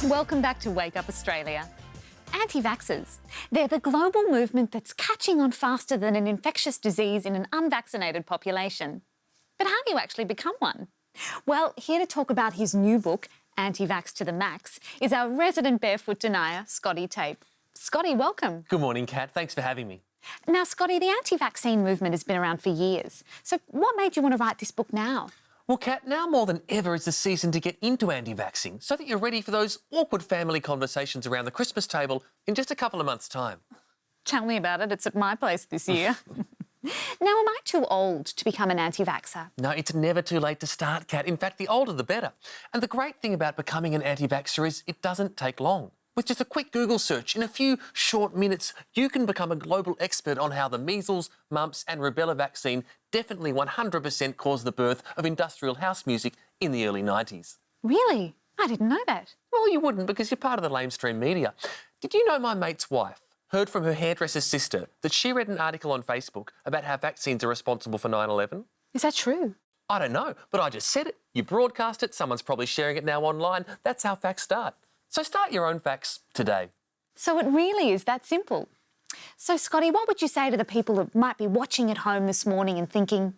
Welcome back to Wake Up Australia. Anti-vaxxers. They're the global movement that's catching on faster than an infectious disease in an unvaccinated population. But how do you actually become one? Well, here to talk about his new book, Anti-Vax to the Max, is our resident barefoot denier, Scotty Tape. Scotty, welcome. Good morning, Kat. Thanks for having me. Now, Scotty, the anti-vaccine movement has been around for years. So what made you want to write this book now? Well, Kat, now more than ever is the season to get into anti-vaxxing so that you're ready for those awkward family conversations around the Christmas table in just a couple of months' time. Tell me about it. It's at my place this year. Now, am I too old to become an anti-vaxxer? No, it's never too late to start, Kat. In fact, the older the better. And the great thing about becoming an anti-vaxxer is it doesn't take long. With just a quick Google search, in a few short minutes, you can become a global expert on how the measles, mumps and rubella vaccine definitely 100% caused the birth of industrial house music in the early 90s. Really? I didn't know that. Well, you wouldn't because you're part of the lamestream media. Did you know my mate's wife heard from her hairdresser's sister that she read an article on Facebook about how vaccines are responsible for 9/11? Is that true? I don't know, but I just said it. You broadcast it, someone's probably sharing it now online. That's how facts start. So start your own facts today. So it really is that simple. So, Scotty, what would you say to the people that might be watching at home this morning and thinking,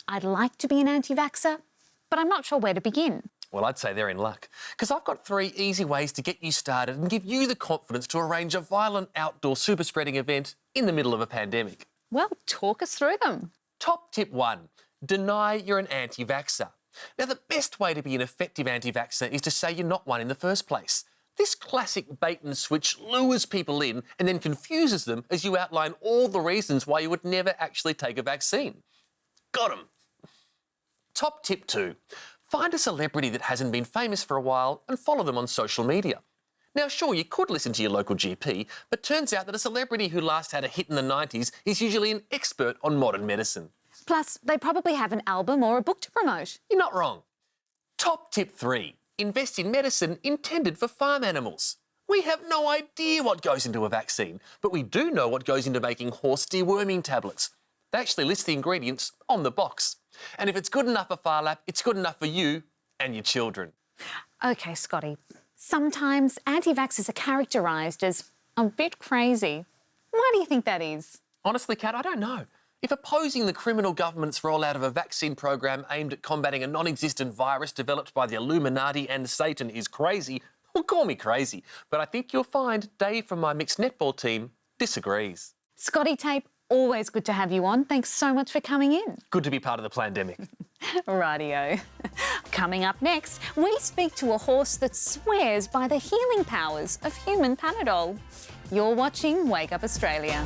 I'd like to be an anti-vaxxer, but I'm not sure where to begin? Well, I'd say they're in luck, because I've got 3 easy ways to get you started and give you the confidence to arrange a violent outdoor super-spreading event in the middle of a pandemic. Well, talk us through them. Top tip 1, deny you're an anti-vaxxer. Now, the best way to be an effective anti-vaxxer is to say you're not one in the first place. This classic bait and switch lures people in and then confuses them as you outline all the reasons why you would never actually take a vaccine. Got 'em. Top tip 2, find a celebrity that hasn't been famous for a while and follow them on social media. Now, sure, you could listen to your local GP, but turns out that a celebrity who last had a hit in the 90s is usually an expert on modern medicine. Plus, they probably have an album or a book to promote. You're not wrong. Top tip 3, invest in medicine intended for farm animals. We have no idea what goes into a vaccine, but we do know what goes into making horse deworming tablets. They actually list the ingredients on the box. And if it's good enough for Phar Lap, it's good enough for you and your children. OK, Scotty. Sometimes anti-vaxxers are characterised as a bit crazy. Why do you think that is? Honestly, Kat, I don't know. If opposing the criminal government's rollout of a vaccine program aimed at combating a non-existent virus developed by the Illuminati and Satan is crazy, well, call me crazy. But I think you'll find Dave from my mixed netball team disagrees. Scotty Tape, always good to have you on. Thanks so much for coming in. Good to be part of the pandemic. Rightio. Coming up next, we speak to a horse that swears by the healing powers of human Panadol. You're watching Wake Up Australia.